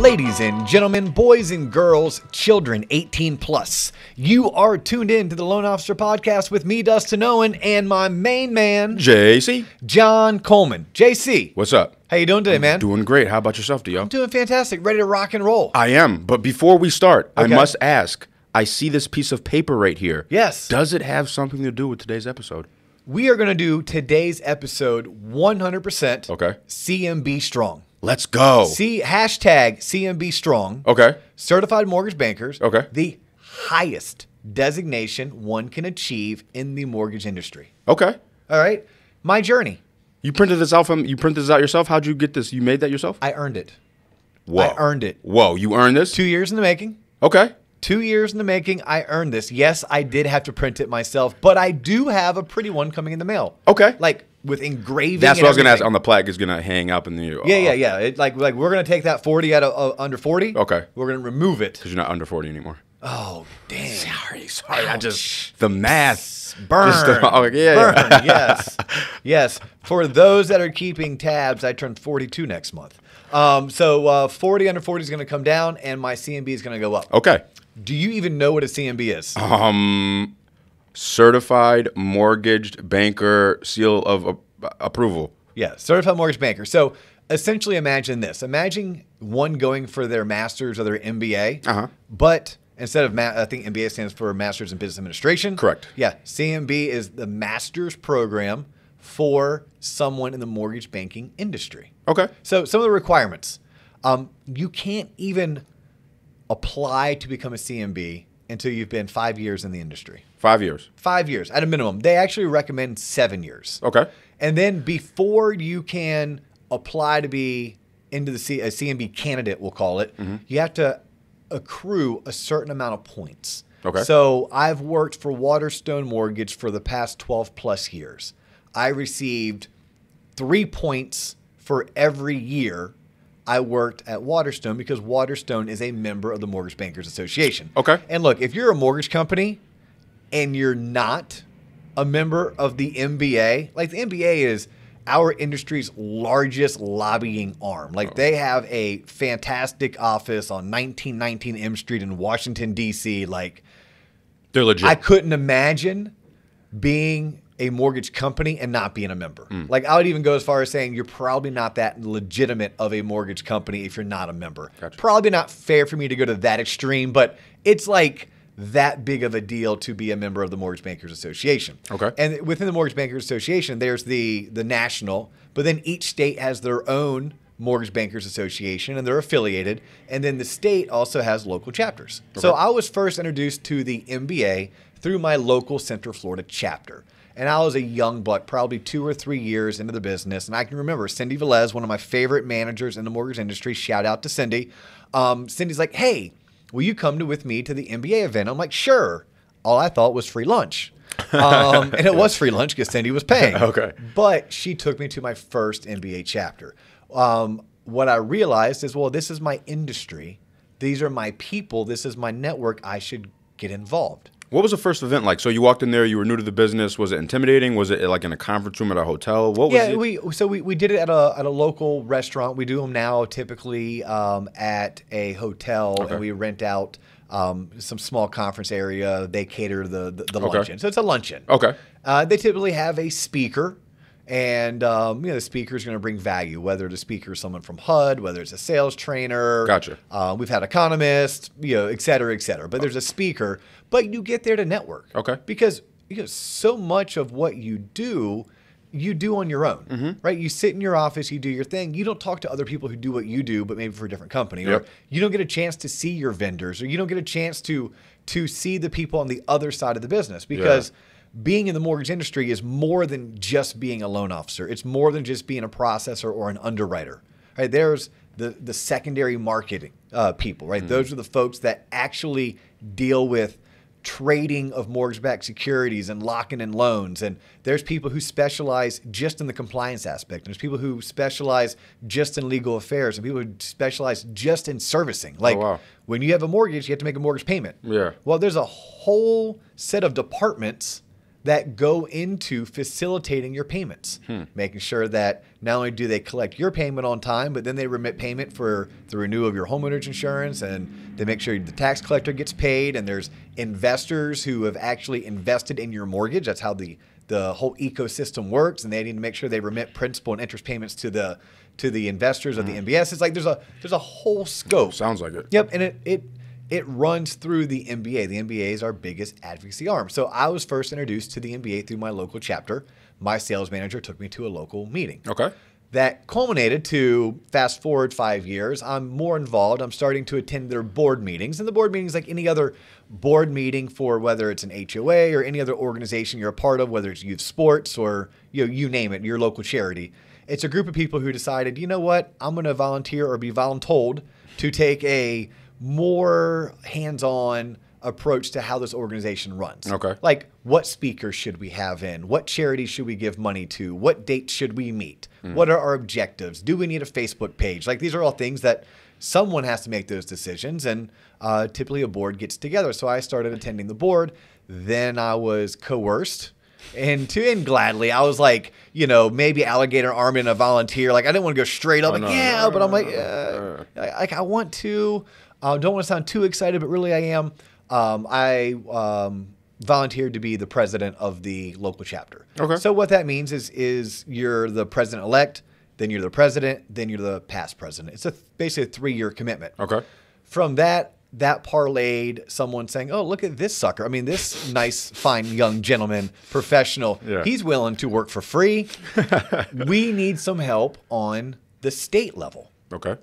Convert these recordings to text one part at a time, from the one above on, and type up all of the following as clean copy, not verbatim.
Ladies and gentlemen, boys and girls, children 18 plus, you are tuned in to the Loan Officer Podcast with me, Dustin Owen, and my main man, JC. John Coleman. JC. What's up? How you doing today, man? Doing great. How about yourself, Dio? I'm doing fantastic. Ready to rock and roll. I am. But before we start, Okay. I must ask, I see this piece of paper right here. Yes. Does it have something to do with today's episode? We are going to do today's episode 100% Okay. CMB Strong. Let's go. Hashtag CMB Strong. Okay. Certified Mortgage Bankers. Okay. The highest designation one can achieve in the mortgage industry. Okay. All right. My journey. You printed this out yourself? How'd you get this? You made that yourself? I earned it. Whoa. I earned it. Whoa, you earned this? 2 years in the making. Okay. 2 years in the making. I earned this. Yes, I did have to print it myself, but I do have a pretty one coming in the mail. Okay. Like with engraving. That's what I was going to ask. everything. On the plaque is going to hang up in the... Yeah. Like we're going to take that 40 out of under 40. Okay. We're going to remove it. Because you're not under 40 anymore. Oh, damn. Sorry. Ouch. The math. Burn. Burn. Yeah. Yes. Yes. For those that are keeping tabs, I turned 42 next month. So 40 under 40 is going to come down, and my CMB is going to go up. Okay. Do you even know what a CMB is? Certified Mortgaged Banker Seal of Approval. Yeah, Certified Mortgage Banker. So essentially imagine this. Imagine one going for their master's or their MBA, but instead of, I think MBA stands for Master's in Business Administration. Correct. Yeah, CMB is the master's program for someone in the mortgage banking industry. Okay. So some of the requirements. You can't even apply to become a CMB until you've been 5 years in the industry. 5 years. 5 years at a minimum. They actually recommend 7 years. Okay. And then before you can apply to be into a CMB candidate, we'll call it, you have to accrue a certain amount of points. Okay. So I've worked for Waterstone Mortgage for the past 12 plus years. I received 3 points for every year I worked at Waterstone because Waterstone is a member of the Mortgage Bankers Association. Okay. And look, if you're a mortgage company and you're not a member of the MBA, like the MBA is our industry's largest lobbying arm. Like they have a fantastic office on 1919 M Street in Washington, D.C. Like They're legit. I couldn't imagine being a mortgage company and not being a member. Like I would even go as far as saying you're probably not that legitimate of a mortgage company if you're not a member. Gotcha. Probably not fair for me to go to that extreme, but it's like that big of a deal to be a member of the Mortgage Bankers Association. Okay. And within the Mortgage Bankers Association, there's the national, but then each state has their own Mortgage Bankers Association, and they're affiliated. And then the state also has local chapters. Okay. So I was first introduced to the MBA through my local Central Florida chapter. And I was a young buck, probably 2 or 3 years into the business. And I can remember Cindy Velez, one of my favorite managers in the mortgage industry. Shout out to Cindy. Cindy's like, hey, will you come with me to the MBA event? I'm like, sure. All I thought was free lunch. And it was free lunch because Cindy was paying. Okay. But she took me to my first MBA chapter. What I realized is, well, this is my industry. These are my people. This is my network. I should get involved. What was the first event like? So you walked in there, you were new to the business. Was it intimidating? Was it like in a conference room at a hotel? What was it? We did it at a local restaurant. We do them now typically at a hotel, and we rent out some small conference area. They cater the luncheon. So it's a luncheon. Okay. They typically have a speaker. And the speaker is going to bring value, whether the speaker is someone from HUD, whether it's a sales trainer. Gotcha. We've had economists, et cetera, et cetera. But there's a speaker. But you get there to network. Okay. Because so much of what you do on your own, right? You sit in your office, you do your thing. You don't talk to other people who do what you do, but maybe for a different company. Yep. Or you don't get a chance to see your vendors, or you don't get a chance to see the people on the other side of the business. Because being in the mortgage industry is more than just being a loan officer. It's more than just being a processor or an underwriter. Right? There's the secondary marketing people, right? Those are the folks that actually deal with trading of mortgage-backed securities and locking in loans. And there's people who specialize just in the compliance aspect. There's people who specialize just in legal affairs, and people who specialize just in servicing. Like when you have a mortgage, you have to make a mortgage payment. Yeah. Well, there's a whole set of departments that go into facilitating your payments, making sure that not only do they collect your payment on time, but then they remit payment for the renewal of your homeowner's insurance, and they make sure the tax collector gets paid, and there's investors who have actually invested in your mortgage. That's how the whole ecosystem works, and they need to make sure they remit principal and interest payments to the investors of the MBS. It's like there's a whole scope. Sounds like it. Yep, and it runs through the MBA. The MBA is our biggest advocacy arm. So I was first introduced to the MBA through my local chapter. My sales manager took me to a local meeting. Okay. That culminated to, fast forward 5 years, I'm more involved. I'm starting to attend their board meetings. And the board meetings, like any other board meeting for whether it's an HOA or any other organization you're a part of, whether it's youth sports or you name it, your local charity. It's a group of people who decided, you know what, I'm going to volunteer or be voluntold to take a more hands-on approach to how this organization runs. Okay. Like, what speakers should we have in? What charities should we give money to? What dates should we meet? What are our objectives? Do we need a Facebook page? Like, these are all things that someone has to make those decisions, and typically a board gets together. So I started attending the board. Then I was coerced. And gladly, I was like, maybe alligator arming a volunteer. Like, I didn't want to go straight up. But I'm like, I want to. Don't want to sound too excited, but really I am. I volunteered to be the president of the local chapter. Okay. So what that means is you're the president-elect, then you're the president, then you're the past president. It's basically a 3-year commitment. Okay. From that parlayed someone saying, oh, look at this sucker. I mean, this nice, fine young gentleman, professional, he's willing to work for free. We need some help on the state level. Okay.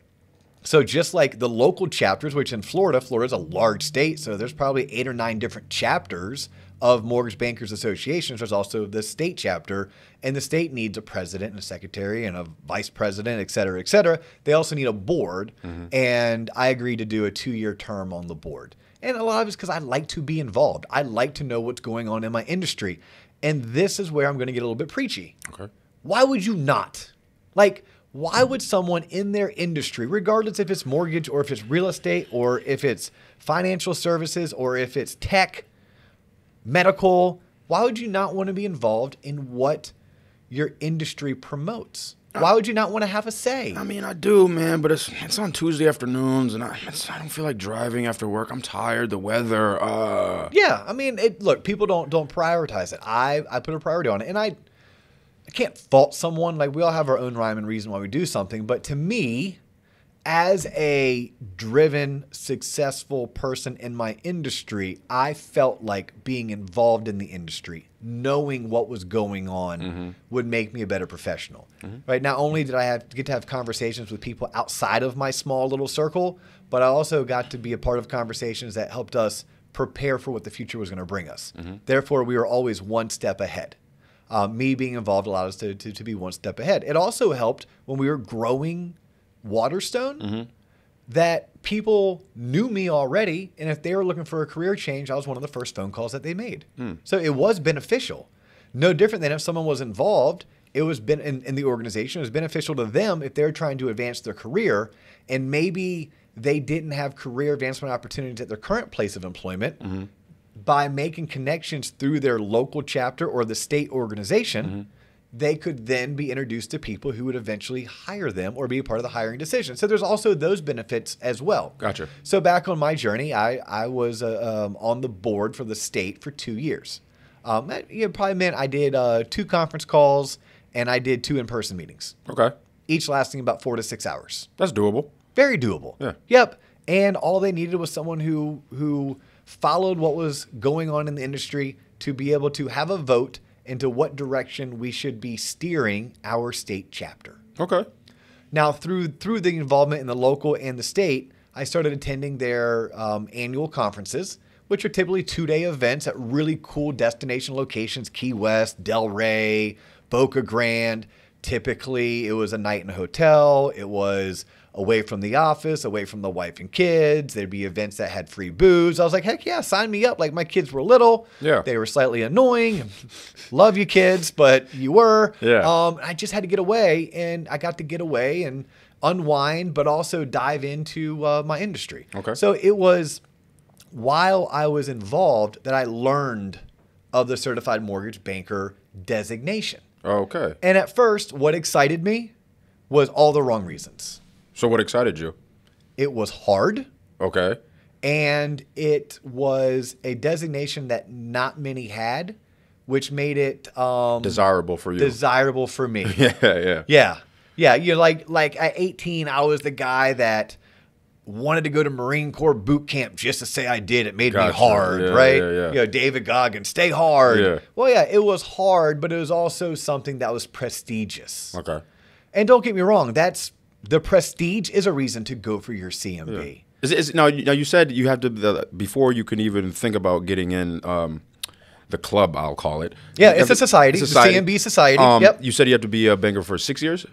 So just like the local chapters, which in Florida's a large state, so there's probably 8 or 9 different chapters of Mortgage Bankers Associations. There's also the state chapter, and the state needs a president and a secretary and a vice president, et cetera, et cetera. They also need a board, and I agreed to do a 2-year term on the board. And a lot of it's because I like to be involved. I like to know what's going on in my industry. And this is where I'm going to get a little bit preachy. Okay. Why would you not? Like, why would someone in their industry, regardless if it's mortgage or if it's real estate or if it's financial services or if it's tech, medical, why would you not want to be involved in what your industry promotes? Why would you not want to have a say? I mean, I do, man, but it's on Tuesday afternoons, and I don't feel like driving after work. I'm tired. The weather. Yeah, I mean, look, people don't prioritize it. I put a priority on it, and I can't fault someone. Like, we all have our own rhyme and reason why we do something. But to me, as a driven, successful person in my industry, I felt like being involved in the industry, knowing what was going on, would make me a better professional. Right? Not only did I get to have conversations with people outside of my small little circle, but I also got to be a part of conversations that helped us prepare for what the future was going to bring us. Therefore, we were always one step ahead. Me being involved allowed us to be one step ahead. It also helped when we were growing Waterstone that people knew me already, and if they were looking for a career change, I was one of the first phone calls that they made. So it was beneficial. No different than if someone was involved, it was in the organization. It was beneficial to them if they're trying to advance their career, and maybe they didn't have career advancement opportunities at their current place of employment. By making connections through their local chapter or the state organization, they could then be introduced to people who would eventually hire them or be a part of the hiring decision. So there's also those benefits as well. Gotcha. So back on my journey, I was on the board for the state for 2 years. It probably meant I did 2 conference calls and I did 2 in-person meetings. Okay. Each lasting about 4 to 6 hours. That's doable. Very doable. Yeah. Yep. And all they needed was someone who followed what was going on in the industry to be able to have a vote into what direction we should be steering our state chapter. Okay. Now, through the involvement in the local and the state, I started attending their annual conferences, which are typically 2-day events at really cool destination locations: Key West, Delray, Boca Grande. Typically, it was a night in a hotel. It was away from the office, away from the wife and kids. There'd be events that had free booze. I was like, heck yeah, sign me up. Like, my kids were little. Yeah. They were slightly annoying. Love you, kids, but you were. Yeah. I just had to get away, and I got to get away and unwind, but also dive into my industry. Okay. So it was while I was involved that I learned of the certified mortgage banker designation. Okay. And at first, what excited me was all the wrong reasons. So what excited you? It was hard. Okay. And it was a designation that not many had, which made it desirable for you. Desirable for me. Yeah. You're like at 18, I was the guy that wanted to go to Marine Corps boot camp just to say I did. It made me hard, right? Yeah. You know, David Goggins, stay hard. Yeah. Well, yeah, it was hard, but it was also something that was prestigious. Okay. And don't get me wrong, that's the prestige is a reason to go for your CMB. Yeah. Now you said you have to before you can even think about getting in the club, I'll call it. Yeah, it's a society. It's a CMB society. Yep. You said you have to be a banker for 6 years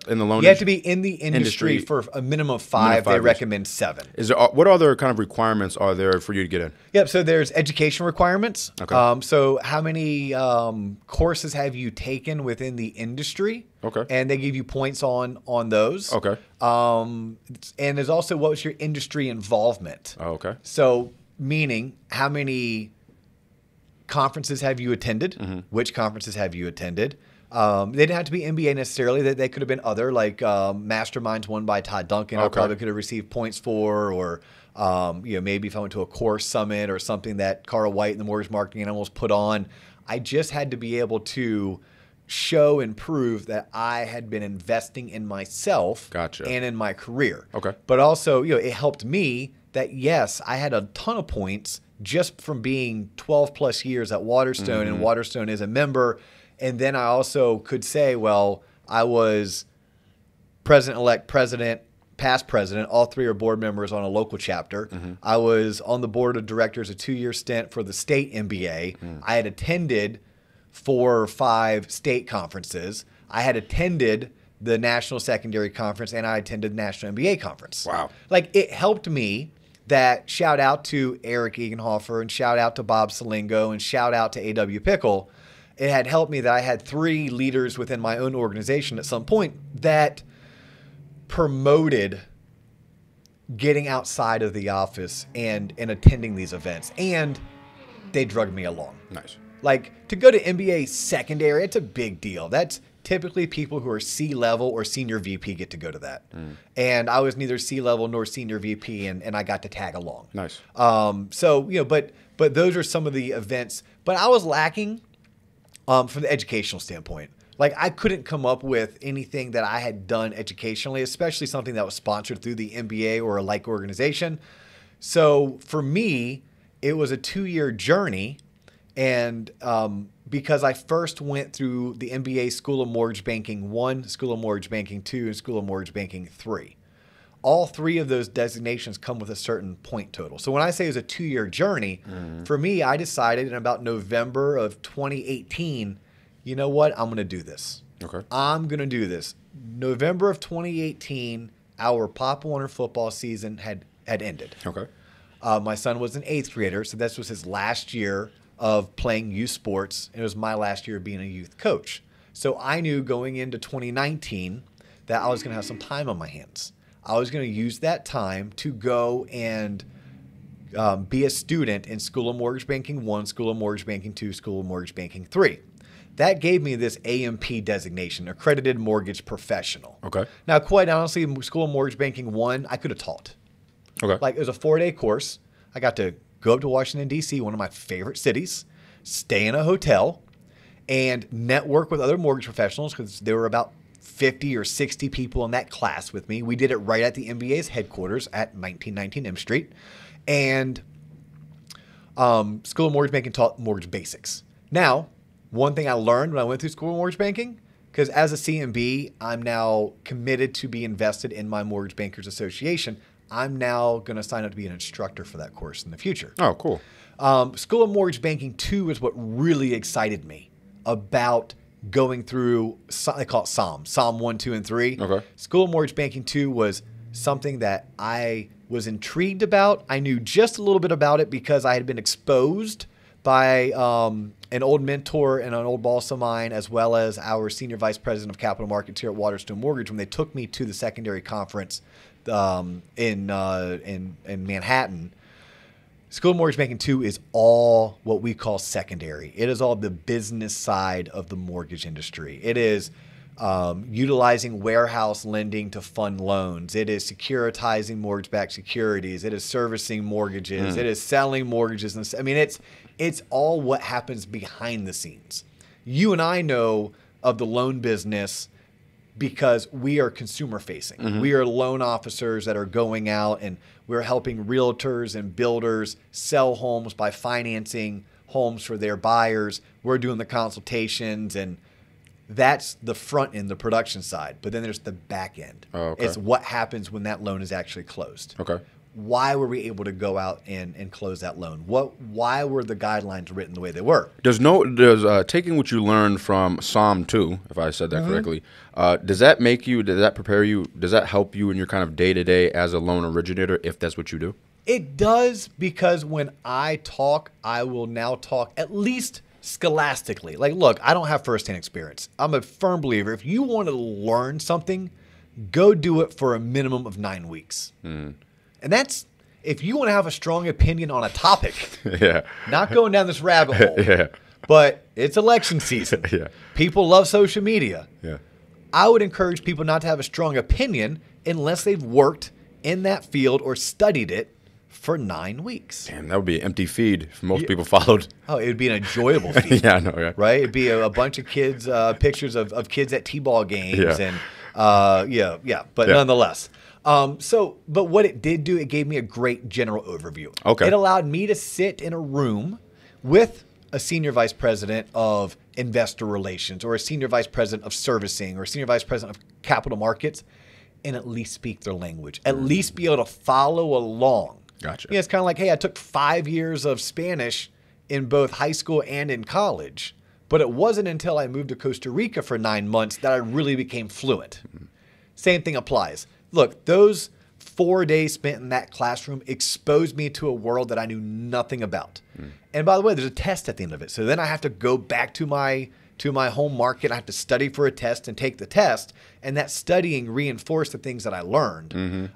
in the loan. You have to be in the industry for a minimum of 5. They recommend 7. Is there what other kind of requirements are there for you to get in? Yep. So there's education requirements. Okay. So how many courses have you taken within the industry? Okay. And they give you points on those. Okay. And there's also what was your industry involvement? Oh, okay. So meaning how many conferences have you attended? Mm-hmm. Which conferences have you attended? They didn't have to be MBA necessarily. They could have been other, like Masterminds won by Todd Duncan. I probably could have received points for, or maybe if I went to a course summit or something that Carl White and the Mortgage Marketing Animals put on. I just had to be able to show and prove that I had been investing in myself and in my career. Okay. But also, it helped me that, yes, I had a ton of points just from being 12 plus years at Waterstone, and Waterstone is a member. And then I also could say, well, I was president-elect, president, past president. All 3 are board members on a local chapter. I was on the board of directors a 2-year stint for the state MBA. I had attended 4 or 5 state conferences. I had attended the National Secondary Conference, and I attended the National MBA Conference. Wow. Like, it helped me. That shout out to Eric Egenhofer and shout out to Bob Salingo and shout out to A.W. Pickle. It had helped me that I had 3 leaders within my own organization at some point that promoted getting outside of the office and attending these events. And they drugged me along. Nice. Like, to go to MBA secondary, it's a big deal. That's typically people who are C-level or senior VP get to go to that. And I was neither C-level nor senior VP, and I got to tag along. Nice. But those are some of the events. But I was lacking from the educational standpoint. Like, I couldn't come up with anything that I had done educationally, especially something that was sponsored through the MBA or a like organization. So for me, it was a 2-year journey. And because I first went through the MBA School of Mortgage Banking 1, School of Mortgage Banking 2, and School of Mortgage Banking 3. All 3 of those designations come with a certain point total. So when I say it was a 2-year journey, for me, I decided in about November of 2018, you know what? I'm going to do this. Okay. I'm going to do this. November of 2018, our Pop Warner football season had ended. Okay. My son was an 8th grader, so this was his last year of playing youth sports. It was my last year being a youth coach. So I knew going into 2019 that I was going to have some time on my hands. I was going to use that time to go and be a student in School of Mortgage Banking 1, School of Mortgage Banking 2, School of Mortgage Banking 3. That gave me this AMP designation, Accredited Mortgage Professional. Okay. Now, quite honestly, School of Mortgage Banking 1, I could have taught. Okay. Like, it was a 4-day course. I got to go up to Washington, D.C., one of my favorite cities, stay in a hotel, and network with other mortgage professionals because there were about 50 or 60 people in that class with me. We did it right at the MBA's headquarters at 1919 M Street. And School of Mortgage Banking taught mortgage basics. Now, one thing I learned when I went through School of Mortgage Banking, because as a CMB, I'm now committed to be invested in my Mortgage Bankers Association. I'm now going to sign up to be an instructor for that course in the future. Oh, cool. School of Mortgage Banking 2 is what really excited me about going through, they call it Psalm 1, 2, and 3. Okay. School of Mortgage Banking 2 was something that I was intrigued about. I knew just a little bit about it because I had been exposed by an old mentor and an old boss of mine, as well as our senior vice president of capital markets here at Waterstone Mortgage, when they took me to the secondary conference in Manhattan. School of Mortgage Banking 2 is all what we call secondary. It is all the business side of the mortgage industry. It is utilizing warehouse lending to fund loans. It is securitizing mortgage-backed securities. It is servicing mortgages. It is selling mortgages. And I mean, it's all what happens behind the scenes. You and I know of the loan business because we are consumer facing. We are loan officers that are going out and we're helping realtors and builders sell homes by financing homes for their buyers. We're doing the consultations, and that's the front end, the production side. But then there's the back end. Oh, okay. It's what happens when that loan is actually closed. Okay. Why were we able to go out and close that loan? Why were the guidelines written the way they were? Does taking what you learned from Psalm 2, if I said that correctly, does that prepare you, does that help you in your kind of day-to-day as a loan originator, if that's what you do? It does, because when I talk, I will now talk at least scholastically. Like, look, I don't have firsthand experience. I'm a firm believer. If you want to learn something, go do it for a minimum of 9 weeks. And that's if you want to have a strong opinion on a topic. Not going down this rabbit hole. But it's election season. People love social media. I would encourage people not to have a strong opinion unless they've worked in that field or studied it for 9 weeks. Damn, that would be an empty feed if most people followed. Oh, it would be an enjoyable feed. I know, right? It'd be a bunch of kids, pictures of kids at T-ball games. And but nonetheless. But what it did do, it gave me a great general overview. Okay. It allowed me to sit in a room with a senior vice president of investor relations, or a senior vice president of servicing, or a senior vice president of capital markets, and at least speak their language, at least be able to follow along. Gotcha. It's kind of like, hey, I took 5 years of Spanish in both high school and in college, but it wasn't until I moved to Costa Rica for 9 months that I really became fluent. Same thing applies. Look, those 4 days spent in that classroom exposed me to a world that I knew nothing about. And by the way, there's a test at the end of it. So then I have to go back to my home market. I have to study for a test and take the test. And that studying reinforced the things that I learned.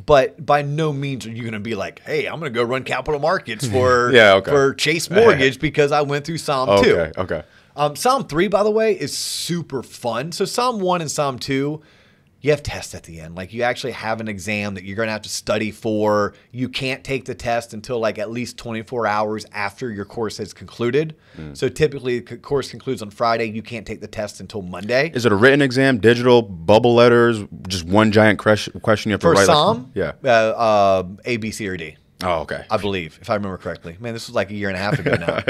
But by no means are you going to be like, hey, I'm going to go run capital markets for for Chase Mortgage because I went through Psalm 2. Psalm 3, by the way, is super fun. So Psalm 1 and Psalm 2, you have tests at the end. Like, you actually have an exam that you're going to have to study for. You can't take the test until like at least 24 hours after your course has concluded. So typically the course concludes on Friday. You can't take the test until Monday. Is it a written exam, digital, bubble letters, just one giant question you have to write? For Psalm? A, B, C, or D. Oh, okay. I believe, if I remember correctly. Man, this was like a year and a half ago now.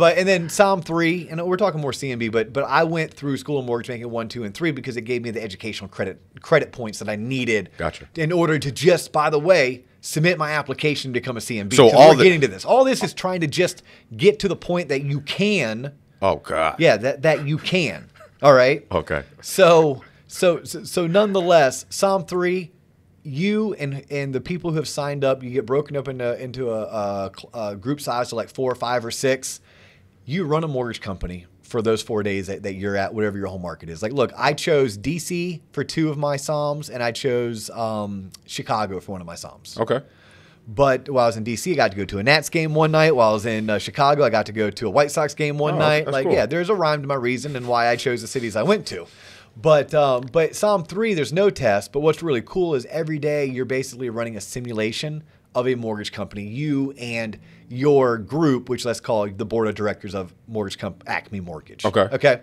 And then Psalm 3, and we're talking more CMB, but I went through School of Mortgage Banking 1, 2, and 3 because it gave me the educational credit points that I needed. Gotcha. In order to just, by the way, submit my application to become a CMB. So getting to this. All this is trying to just get to the point that you can. Oh, God. Yeah, that you can. All right? Okay. So nonetheless, Psalm 3, you and the people who have signed up, you get broken up into a group size of like 4 or 5 or 6. You run a mortgage company for those 4 days that you're at, whatever your home market is. Like, look, I chose DC for 2 of my Psalms, and I chose Chicago for one of my Psalms. Okay. But while I was in DC, I got to go to a Nats game one night. While I was in Chicago, I got to go to a White Sox game one night. Like, cool. Yeah, there's a rhyme to my reason and why I chose the cities I went to. But Psalm 3, there's no test. But what's really cool is every day you're basically running a simulation of a mortgage company, you and your group, which let's call the board of directors of Acme Mortgage. Okay.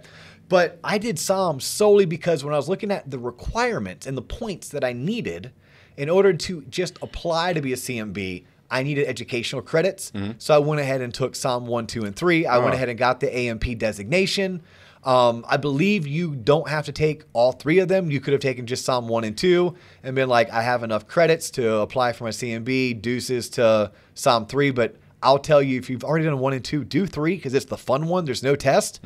But I did Psalm solely because when I was looking at the requirements and the points that I needed in order to just apply to be a CMB, I needed educational credits. So I went ahead and took Psalm 1, 2, and 3. I went ahead and got the AMP designation. I believe you don't have to take all 3 of them. You could have taken just Psalm 1 and 2 and been like, I have enough credits to apply for my CMB, deuces to Psalm 3. But I'll tell you, if you've already done 1 and 2, do 3 because it's the fun one. There's no test.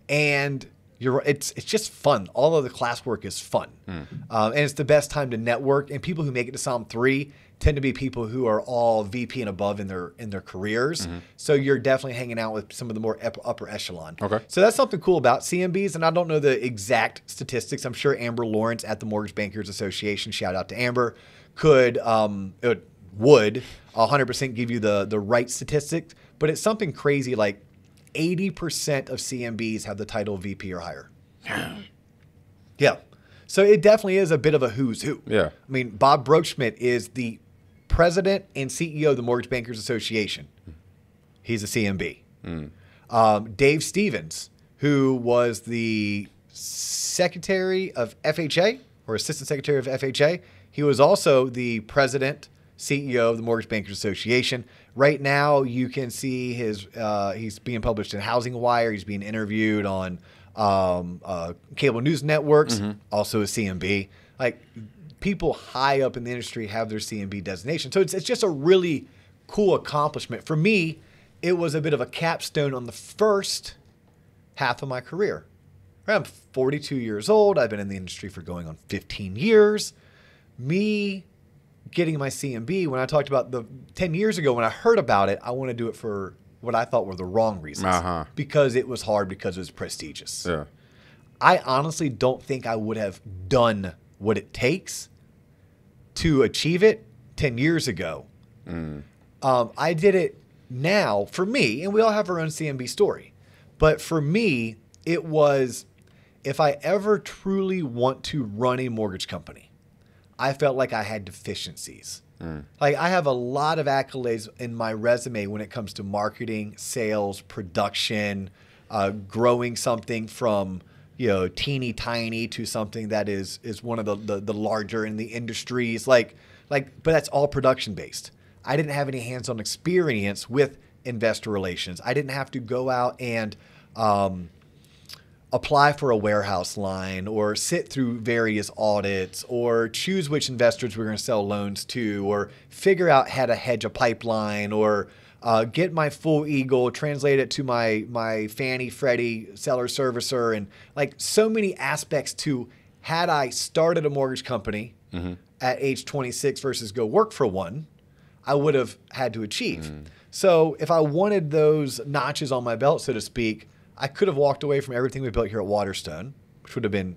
And it's just fun. All of the classwork is fun. And it's the best time to network. And people who make it to Psalm 3 tend to be people who are all VP and above in their careers. So you're definitely hanging out with some of the more upper echelon. Okay. So that's something cool about CMBs. And I don't know the exact statistics. I'm sure Amber Lawrence at the Mortgage Bankers Association, shout out to Amber, could would 100% give you the right statistics, but it's something crazy like 80% of CMBs have the title of VP or higher. Yeah. So it definitely is a bit of a who's who. Yeah. I mean, Bob Broekschmidt is the president and CEO of the Mortgage Bankers Association. He's a CMB. Dave Stevens, who was the secretary of FHA or assistant secretary of FHA, he was also the president, CEO of the Mortgage Bankers Association. Right now, you can see he's being published in Housing Wire. He's being interviewed on cable news networks, also a CMB. Like, people high up in the industry have their CMB designation. So it's just a really cool accomplishment. For me, it was a bit of a capstone on the first half of my career. I'm 42 years old. I've been in the industry for going on 15 years. Me getting my CMB, when I talked about 10 years ago when I heard about it, I want to do it for what I thought were the wrong reasons. Because it was hard, because it was prestigious. Yeah. I honestly don't think I would have done what it takes to achieve it 10 years ago. I did it now for me, and we all have our own CMB story. But for me, it was, if I ever truly want to run a mortgage company, I felt like I had deficiencies. Like, I have a lot of accolades in my resume when it comes to marketing, sales, production, growing something from, teeny tiny to something that is one of the larger in the industries. But that's all production based. I didn't have any hands-on experience with investor relations. I didn't have to go out and apply for a warehouse line or sit through various audits or choose which investors we're going to sell loans to or figure out how to hedge a pipeline or get my full Eagle, translate it to my Fannie Freddie seller servicer, and like so many aspects to, had I started a mortgage company at age 26 versus go work for one, I would have had to achieve. So if I wanted those notches on my belt, so to speak, I could have walked away from everything we built here at Waterstone, which would have been,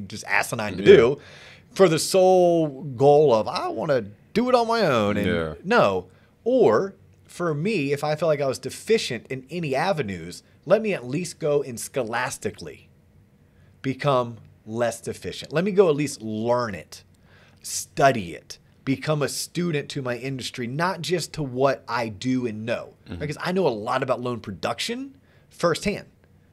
just asinine to do, for the sole goal of, I want to do it on my own. And no. Or for me, if I felt like I was deficient in any avenues, let me at least go and scholastically become less deficient. Let me go at least learn it, study it, become a student to my industry, not just to what I do and know. Because I know a lot about loan production firsthand.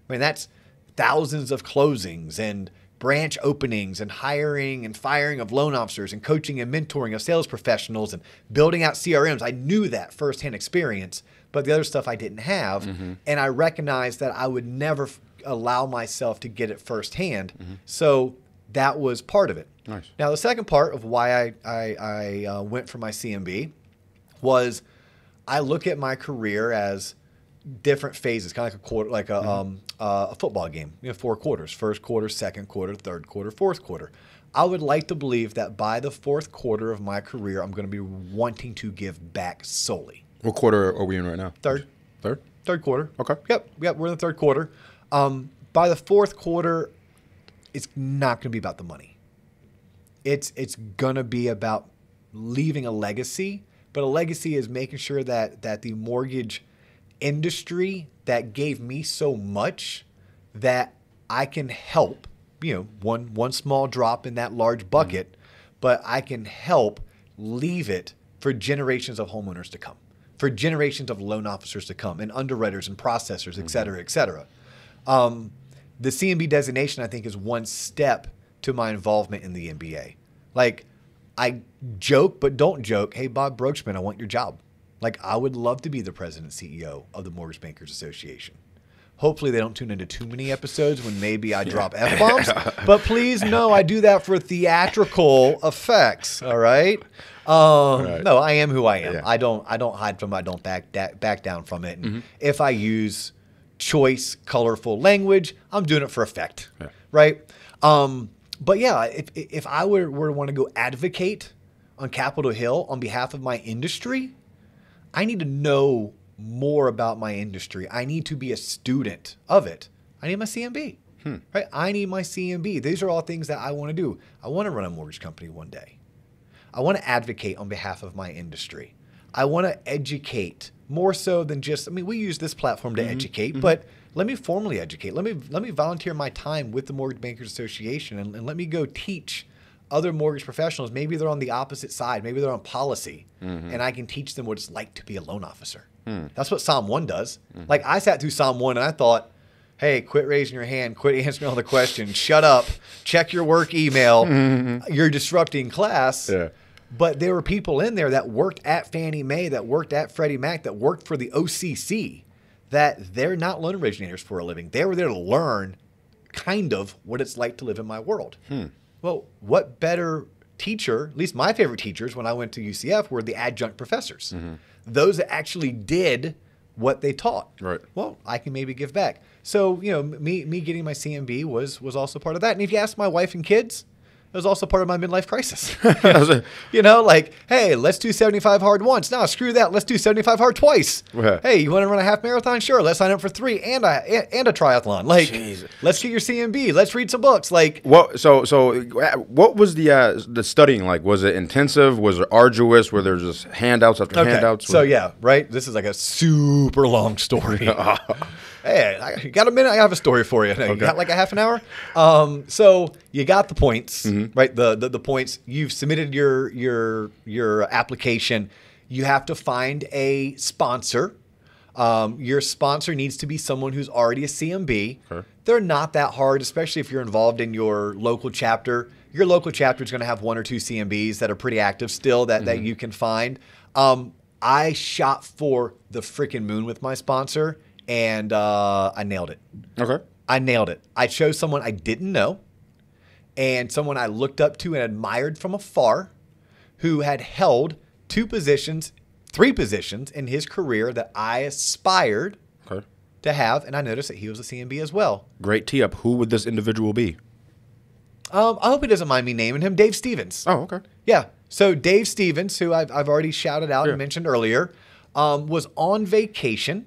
I mean, that's thousands of closings and branch openings and hiring and firing of loan officers and coaching and mentoring of sales professionals and building out CRMs. I knew that firsthand experience, but the other stuff I didn't have. And I recognized that I would never allow myself to get it firsthand. So that was part of it. Nice. Now, the second part of why I went for my CMB was I look at my career as different phases, kind of like a quarter, like a football game. 4 quarters: first quarter, second quarter, third quarter, fourth quarter. I would like to believe that by the fourth quarter of my career, I'm going to be wanting to give back solely. What quarter are we in right now? Third quarter. Okay. Yep. We're in the third quarter. By the fourth quarter, it's not going to be about the money. It's going to be about leaving a legacy, but a legacy is making sure that the mortgage industry that gave me so much, that I can help, one small drop in that large bucket, but I can help leave it for generations of homeowners to come, for generations of loan officers to come, and underwriters and processors, et cetera, et cetera. The CMB designation, I think, is one step to my involvement in the MBA. Like, I joke, but don't joke. Hey, Bob Broekschmidt, I want your job. Like, I would love to be the president and CEO of the Mortgage Bankers Association. Hopefully they don't tune into too many episodes when maybe I drop F-bombs. But please know I do that for theatrical effects, all right? No, I am who I am. Yeah. I don't hide from it. I don't back down from it. And if I use choice, colorful language, I'm doing it for effect, right? But yeah, if I were to want to go advocate on Capitol Hill on behalf of my industry, I need to know more about my industry. I need to be a student of it. I need my CMB, right? I need my CMB. These are all things that I want to do. I want to run a mortgage company one day. I want to advocate on behalf of my industry. I want to educate more so than just, I mean, we use this platform to educate, but let me formally educate. Let me volunteer my time with the Mortgage Bankers Association and let me go teach other mortgage professionals. Maybe they're on the opposite side. Maybe they're on policy, and I can teach them what it's like to be a loan officer. That's what Psalm 1 does. Like, I sat through Psalm 1 and I thought, hey, quit raising your hand, quit answering all the questions, shut up, check your work email, you're disrupting class. Yeah. But there were people in there that worked at Fannie Mae, that worked at Freddie Mac, that worked for the OCC, that they're not loan originators for a living. They were there to learn kind of what it's like to live in my world. Well, what better teacher, at least my favorite teachers when I went to UCF, were the adjunct professors. Those that actually did what they taught. Right. Well, I can maybe give back. So, you know, me getting my CMB was also part of that. And if you ask my wife and kids, it was also part of my midlife crisis. You know, like, hey, let's do 75 hard once. No, screw that. Let's do 75 hard twice. Hey, you want to run a half marathon? Sure. Let's sign up for 3 and a triathlon. Like, let's get your CMB. Let's read some books. Like, what? So what was the studying like? Was it intensive? Was it arduous? Were there just handouts after handouts? So yeah, right. This is like a super long story. Hey, I got a minute. I have a story for you. You got like a half an hour. So you got the points, right? The points. You've submitted your application. You have to find a sponsor. Your sponsor needs to be someone who's already a CMB. They're not that hard, especially if you're involved in your local chapter. Your local chapter is going to have 1 or 2 CMBs that are pretty active still that you can find. I shot for the freaking moon with my sponsor. And I nailed it. I nailed it. I chose someone I didn't know and someone I looked up to and admired from afar who had held 3 positions in his career that I aspired to have. And I noticed that he was a CMB as well. Great tee up. Who would this individual be? I hope he doesn't mind me naming him. Dave Stevens. Oh, okay. Yeah. So Dave Stevens, who I've already shouted out and mentioned earlier, was on vacation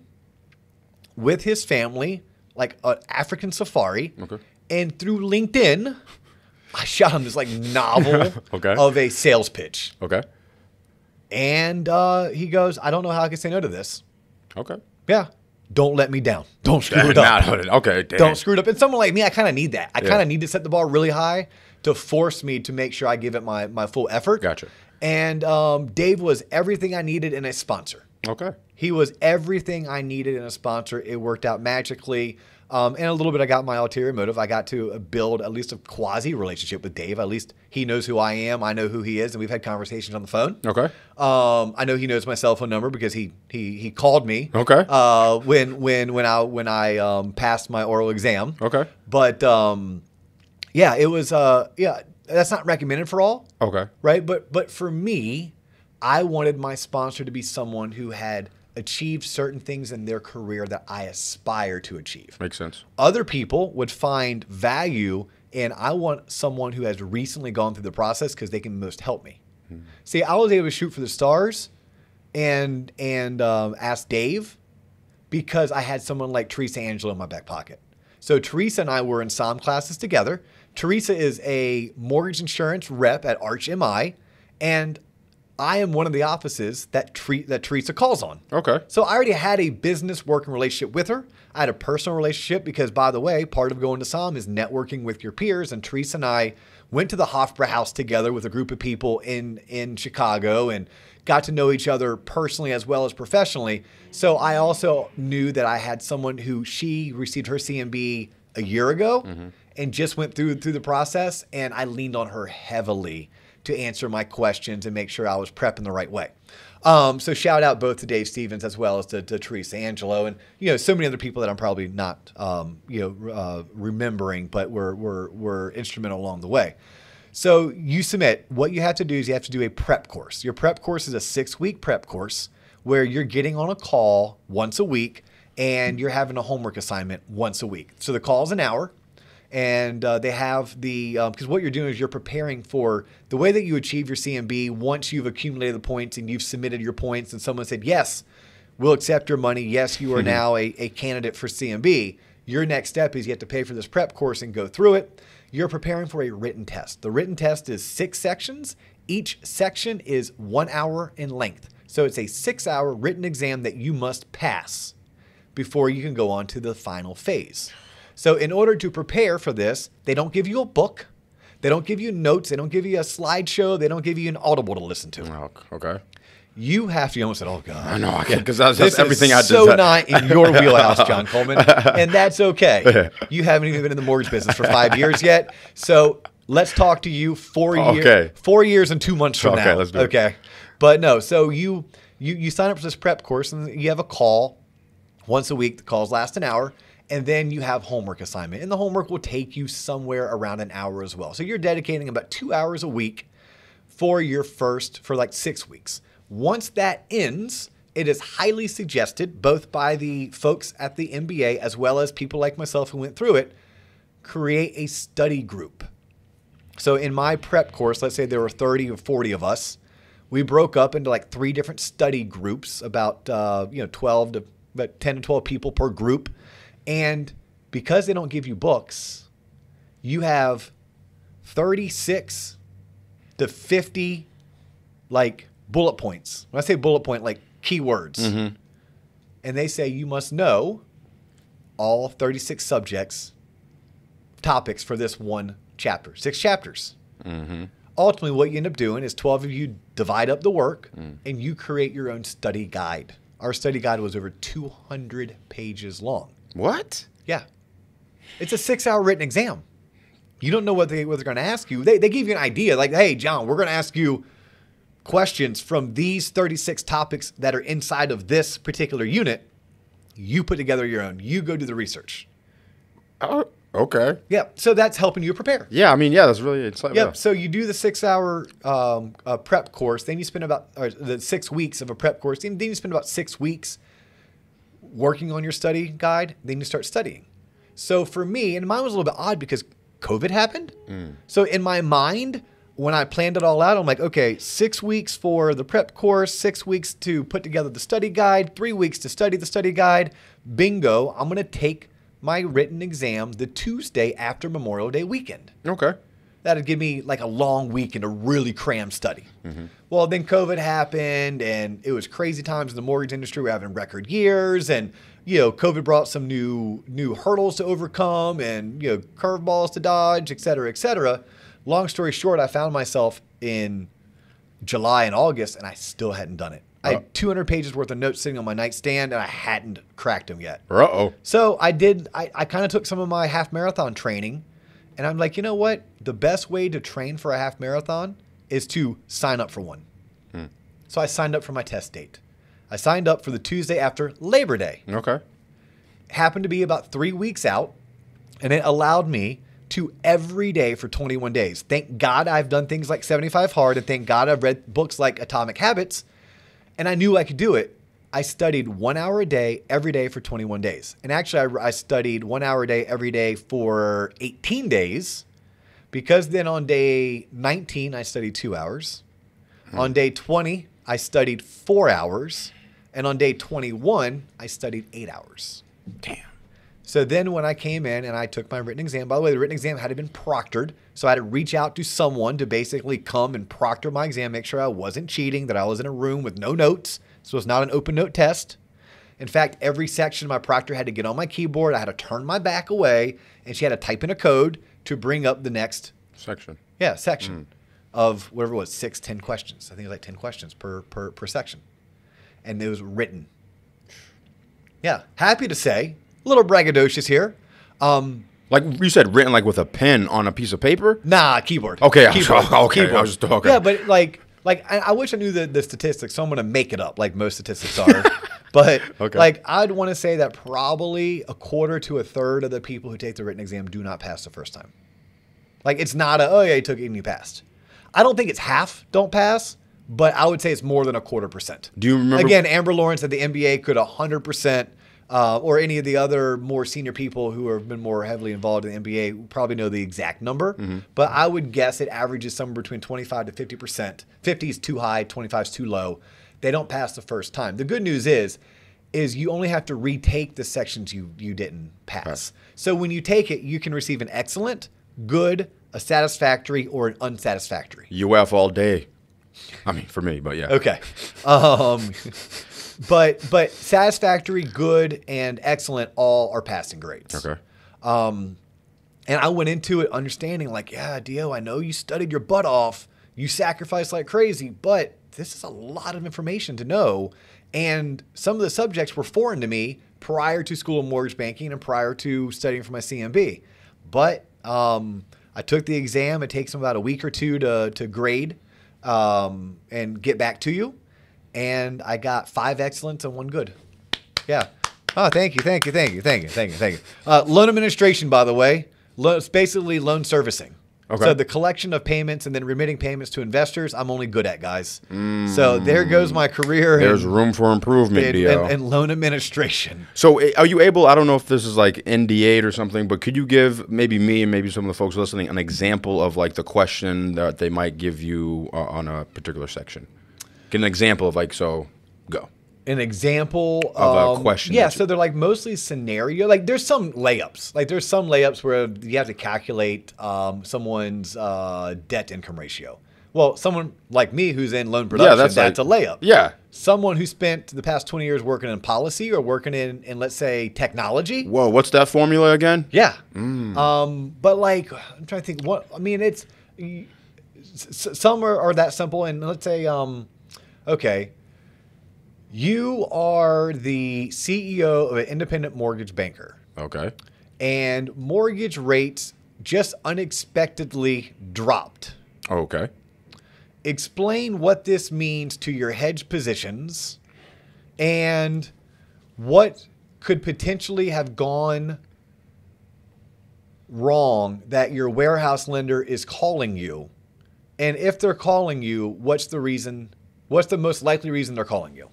with his family, like an African safari. And through LinkedIn, I shot him this like novel of a sales pitch. And he goes, I don't know how I can say no to this. Yeah. Don't let me down. Don't screw it up. Don't screw it up. And someone like me, I kind of need that. I kind of need to set the bar really high to force me to make sure I give it my full effort. Gotcha. And Dave was everything I needed in a sponsor. He was everything I needed in a sponsor. It worked out magically. And a little bit, I got my ulterior motive. I got to build at least a quasi relationship with Dave. At least he knows who I am. I know who he is. And we've had conversations on the phone. I know he knows my cell phone number because he called me. When I passed my oral exam. But yeah, it was that's not recommended for all. Right. But for me, I wanted my sponsor to be someone who had achieved certain things in their career that I aspire to achieve. Makes sense. Other people would find value in, I want someone who has recently gone through the process because they can most help me. See, I was able to shoot for the stars and ask Dave because I had someone like Teresa Angelo in my back pocket. So Teresa and I were in SOM classes together. Teresa is a mortgage insurance rep at Arch MI, and I am one of the offices that Teresa calls on. So I already had a business working relationship with her. I had a personal relationship because, by the way, part of going to SOM is networking with your peers. And Teresa and I went to the Hofbrauhaus together with a group of people in Chicago and got to know each other personally as well as professionally. So I also knew that I had someone who she received her CMB a year ago and just went through the process. And I leaned on her heavily to answer my questions and make sure I was prepping the right way. So shout out both to Dave Stevens as well as to Teresa Angelo and so many other people that I'm probably not remembering, but were instrumental along the way. So you submit. What you have to do is you have to do a prep course. Your prep course is a 6-week prep course where you're getting on a call once a week and you're having a homework assignment once a week. So the call is an hour. And they have because what you're doing is you're preparing for the way that you achieve your CMB once you've accumulated the points and you've submitted your points and someone said, yes, we'll accept your money. Yes, you are now a candidate for CMB. Your next step is you have to pay for this prep course and go through it. you're preparing for a written test. The written test is 6 sections. Each section is 1 hour in length. So it's a 6-hour written exam that you must pass before you can go on to the final phase. So in order to prepare for this, they don't give you a book. They don't give you notes. They don't give you a slideshow. They don't give you an Audible to listen to. Oh, okay. You have to, you almost said, oh, God. I know, because that's everything I did. So not in your wheelhouse, John Coleman, and that's okay. You haven't even been in the mortgage business for 5 years yet. So let's talk to you 4 years and 2 months from now. Okay, let's do it. Okay. But no, so you sign up for this prep course, and you have a call once a week. The calls last an hour. And then you have homework assignment. And the homework will take you somewhere around an hour as well. So you're dedicating about 2 hours a week for like 6 weeks. Once that ends, it is highly suggested, both by the folks at the MBA as well as people like myself who went through it, create a study group. So in my prep course, let's say there were 30 or 40 of us. We broke up into like 3 different study groups, about 10 to 12 people per group. And because they don't give you books, you have 36 to 50 like bullet points. When I say bullet point, like keywords. Mm-hmm. And they say you must know all 36 topics for this one chapter. 6 chapters. Mm-hmm. Ultimately, what you end up doing is 12 of you divide up the work and you create your own study guide. Our study guide was over 200 pages long. What? Yeah. It's a 6-hour written exam. You don't know what they're going to ask you. They give you an idea. Like, hey, John, we're going to ask you questions from these 36 topics that are inside of this particular unit. You put together your own. You go do the research. Oh, okay. Yeah. So that's helping you prepare. Yeah. I mean, yeah, that's really insightful. Yep. So you do the 6-hour prep course. Then you spend the 6 weeks of a prep course. Then you spend about 6 weeks working on your study guide. Then you start studying. So for me, and mine was a little bit odd because COVID happened. So in my mind, when I planned it all out, I'm like, okay, 6 weeks for the prep course, 6 weeks to put together the study guide, 3 weeks to study the study guide. Bingo. I'm going to take my written exam the Tuesday after Memorial Day weekend. Okay. That'd give me like a long week and a really crammed study. Mm-hmm. Well, then COVID happened and it was crazy times in the mortgage industry. We're having record years and, COVID brought some new hurdles to overcome and, curveballs to dodge, et cetera, et cetera. Long story short, I found myself in July and August and I still hadn't done it. I had 200 pages worth of notes sitting on my nightstand and I hadn't cracked them yet. Uh-oh. So I kind of took some of my half marathon training. And I'm like, you know what? The best way to train for a half marathon is to sign up for one. So I signed up for my test date. I signed up for the Tuesday after Labor Day. Okay. Happened to be about 3 weeks out, and it allowed me to every day for 21 days. Thank God I've done things like 75 Hard, and thank God I've read books like Atomic Habits, and I knew I could do it. I studied 1 hour a day, every day for 21 days. And actually, I studied 1 hour a day, every day for 18 days, because then on day 19, I studied 2 hours. On day 20, I studied 4 hours. And on day 21, I studied 8 hours. Damn. So then when I came in and I took my written exam, by the way, the written exam had to been proctored. So I had to reach out to someone to basically come and proctor my exam, make sure I wasn't cheating, that I was in a room with no notes. So it's not an open note test. In fact, every section my proctor had to get on my keyboard. I had to turn my back away, and she had to type in a code to bring up the next section. Yeah, section of whatever it was, 6, 10 questions. I think it was like 10 questions per section. And it was written. Yeah, happy to say, a little braggadocious here. Like you said, written like with a pen on a piece of paper? Nah, keyboard. Okay, keyboard. Okay. I was just talking. Yeah, but like I wish I knew the statistics, so I'm going to make it up like most statistics are. But like I'd want to say that probably a quarter to a third of the people who take the written exam do not pass the first time. Like it's not you took it and you passed. I don't think it's half don't pass, but I would say it's more than 0.25%. Do you remember? Again, Amber Lawrence at the MBA could 100%, or any of the other more senior people who have been more heavily involved in the MBA probably know the exact number. Mm-hmm. But I would guess it averages somewhere between 25 to 50%. 50 is too high, 25 is too low. They don't pass the first time. The good news is you only have to retake the sections you didn't pass. Right. So when you take it, you can receive an excellent, good, a satisfactory, or an unsatisfactory. UF all day. I mean, for me, but yeah. Okay. But satisfactory, good, and excellent all are passing grades. Okay. And I went into it understanding like, yeah, Dio, I know you studied your butt off. You sacrificed like crazy, but this is a lot of information to know. And some of the subjects were foreign to me prior to School of Mortgage Banking and prior to studying for my CMB. But I took the exam. It takes them about a week or two to grade and get back to you. And I got 5 excellents and 1 good. Yeah. Oh, thank you. Loan administration, by the way. It's basically loan servicing. Okay. So the collection of payments and then remitting payments to investors, I'm only good at, guys. So there goes my career. There's room for improvement, Dio. And loan administration. So are you able, I don't know if this is like NDA or something, but could you give maybe me and maybe some of the folks listening an example of like the question that they might give you on a particular section? Get an example of like, so go. An example of a question. Yeah, so they're like mostly scenario. Like there's some layups. Like there's some layups where you have to calculate someone's debt income ratio. Well, someone like me who's in loan production, that's a layup. Yeah. Someone who spent the past 20 years working in policy or working in let's say technology. Whoa, what's that formula again? Yeah. But like I'm trying to think what I mean. It's some are that simple. And let's say okay. You are the CEO of an independent mortgage banker. Okay. And mortgage rates just unexpectedly dropped. Okay. Explain what this means to your hedge positions and what could potentially have gone wrong that your warehouse lender is calling you. And if they're calling you, what's the reason? What's the most likely reason they're calling you?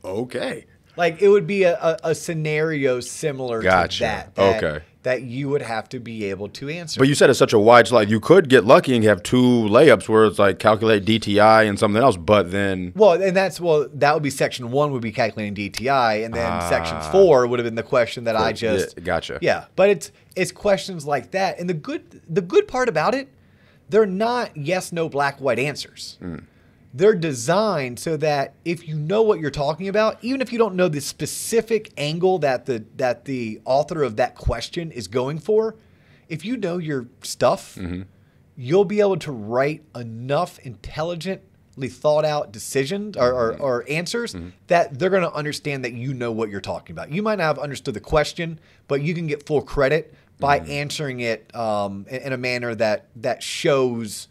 Okay. Like it would be a scenario similar to that. Okay. That you would have to be able to answer. But you said it's such a wide slide. You could get lucky and have 2 layups where it's like calculate DTI and something else, but then that would be section 1 would be calculating DTI, and then section 4 would have been the question that I just gotcha. Yeah, but it's questions like that, and the good part about it, they're not yes, no, black, white answers. They're designed so that if you know what you're talking about, even if you don't know the specific angle that the author of that question is going for, if you know your stuff, you'll be able to write enough intelligently thought out decisions or answers that they're going to understand that you know what you're talking about. You might not have understood the question, but you can get full credit by answering it in a manner that shows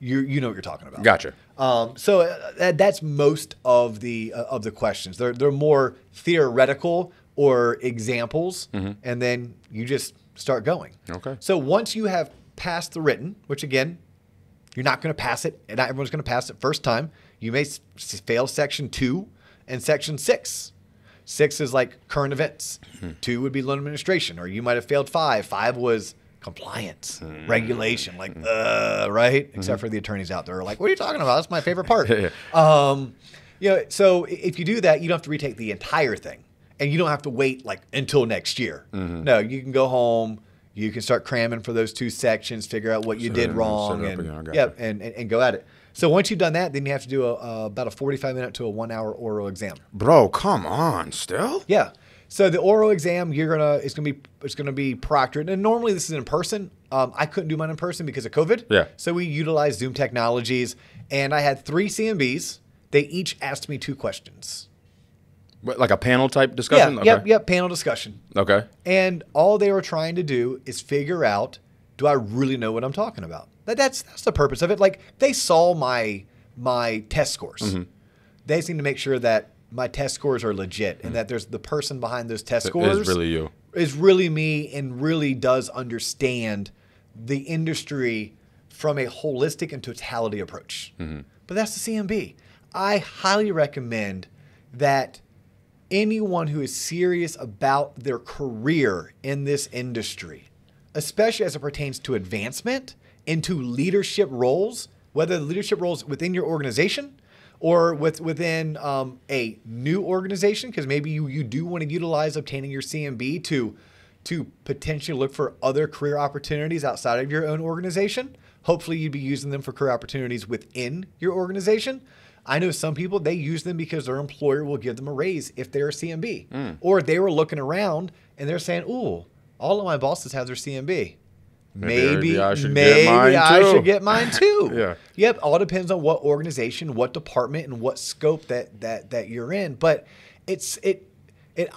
you know what you're talking about. Gotcha. So that's most of the questions. They're more theoretical or examples, and then you just start going. Okay. So once you have passed the written, which again, you're not going to pass it, and not everyone's going to pass it first time. You may fail section 2 and section 6. 6 is like current events. 2 would be loan administration, or you might have failed 5. 5 was compliance, regulation, like, right? Except for the attorneys out there are like, what are you talking about? That's my favorite part. So if you do that, you don't have to retake the entire thing, and you don't have to wait like until next year. No, you can go home, you can start cramming for those 2 sections, figure out what you did wrong, and go at it. So once you've done that, then you have to do about a 45-minute to a 1-hour oral exam. Bro, come on, still? Yeah. So the oral exam, it's gonna be proctored, and normally this is in person. I couldn't do mine in person because of COVID. Yeah. So we utilized Zoom technologies, and I had 3 CMBs. They each asked me 2 questions. Like a panel type discussion? Yeah. Okay. Yep. Panel discussion. Okay. And all they were trying to do is figure out, do I really know what I'm talking about? That's the purpose of it. Like they saw my test scores. They just need to make sure that my test scores are legit and that there's the person behind those test scores is really you. Is really me and really does understand the industry from a holistic and totality approach. But that's the CMB. I highly recommend that anyone who is serious about their career in this industry, especially as it pertains to advancement into leadership roles, whether the leadership roles within your organization or within a new organization, because maybe you do want to utilize obtaining your CMB to potentially look for other career opportunities outside of your own organization. Hopefully you'd be using them for career opportunities within your organization. I know some people, they use them because their employer will give them a raise if they're a CMB. Or they were looking around and they're saying, ooh, all of my bosses have their CMB. Maybe I should get mine too. Yeah. Yep. All depends on what organization, what department, and what scope that you're in. But it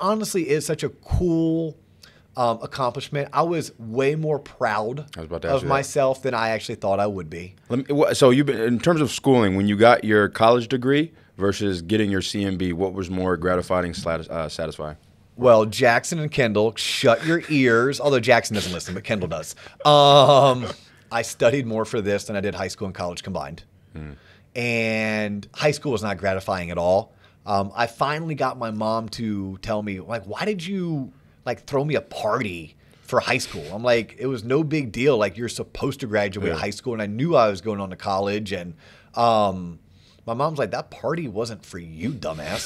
honestly is such a cool accomplishment. I was way more proud of myself than I actually thought I would be. So you've been, in terms of schooling, when you got your college degree versus getting your CMB, what was more gratifying, satisfying? Well, Jackson and Kendall, shut your ears. Although Jackson doesn't listen, but Kendall does. I studied more for this than I did high school and college combined. And high school was not gratifying at all. I finally got my mom to tell me, like, why did you throw me a party for high school? I'm like, it was no big deal. Like, you're supposed to graduate high school. And I knew I was going on to college. And my mom's like, that party wasn't for you, dumbass.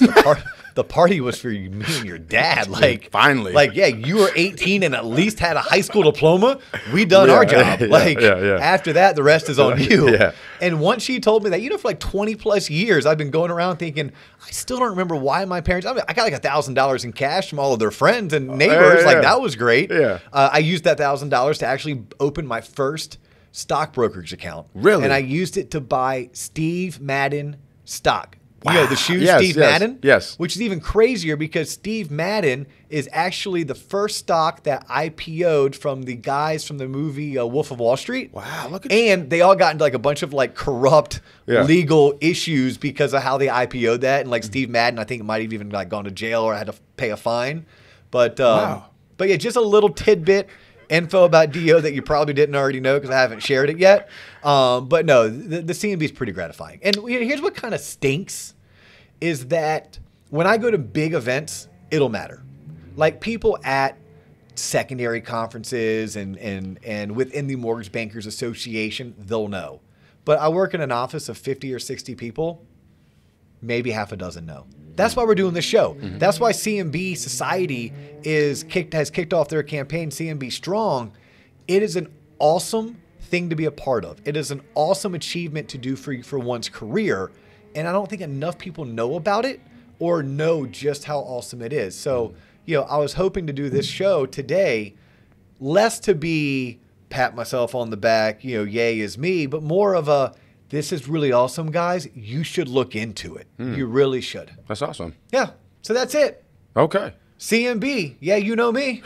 The party was for me and your dad. Like, finally. Like, yeah, you were 18 and at least had a high school diploma. We done our job. After that, the rest is on you. And once she told me that, for like 20 plus years, I've been going around thinking, I still don't remember why my parents, I got like $1,000 in cash from all of their friends and neighbors. That was great. I used that $1,000 to actually open my first stock brokerage account. Really? And I used it to buy Steve Madden stock. Wow. The shoe Steve Madden? Yes. Which is even crazier because Steve Madden is actually the first stock that IPO'd from the guys from the movie Wolf of Wall Street. Wow, look at And they all got into like a bunch of like corrupt legal issues because of how they IPO'd that. And like Steve Madden, I think, might have even like gone to jail or had to pay a fine. But but yeah, just a little tidbit info about DO that you probably didn't already know because I haven't shared it yet. But no, the CMB is pretty gratifying. And here's what kind of stinks is that when I go to big events, it'll matter. Like people at secondary conferences and within the Mortgage Bankers Association, they'll know. But I work in an office of 50 or 60 people, maybe half a dozen know. That's why we're doing this show. That's why CMB Society has kicked off their campaign, CMB Strong. It is an awesome thing to be a part of. It is an awesome achievement to do for one's career. And I don't think enough people know about it or know just how awesome it is. So, I was hoping to do this show today, less to be pat myself on the back, yay is me, but more of a, this is really awesome, guys. You should look into it. You really should. That's awesome. Yeah. So that's it. Okay. CMB. Yeah, you know me.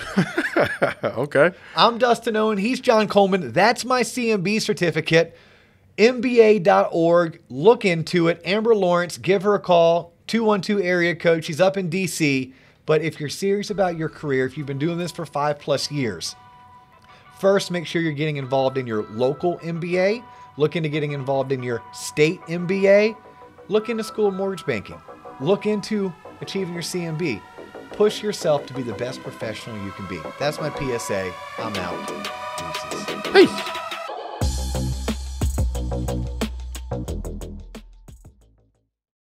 Okay. I'm Dustin Owen. He's John Coleman. That's my CMB certificate. MBA.org. Look into it. Amber Lawrence, give her a call. 212 area code. She's up in DC. But if you're serious about your career, if you've been doing this for 5+ years, first make sure you're getting involved in your local MBA. Look into getting involved in your state MBA. Look into school of mortgage banking. Look into achieving your CMB. Push yourself to be the best professional you can be. That's my PSA. I'm out. Deuces. Peace.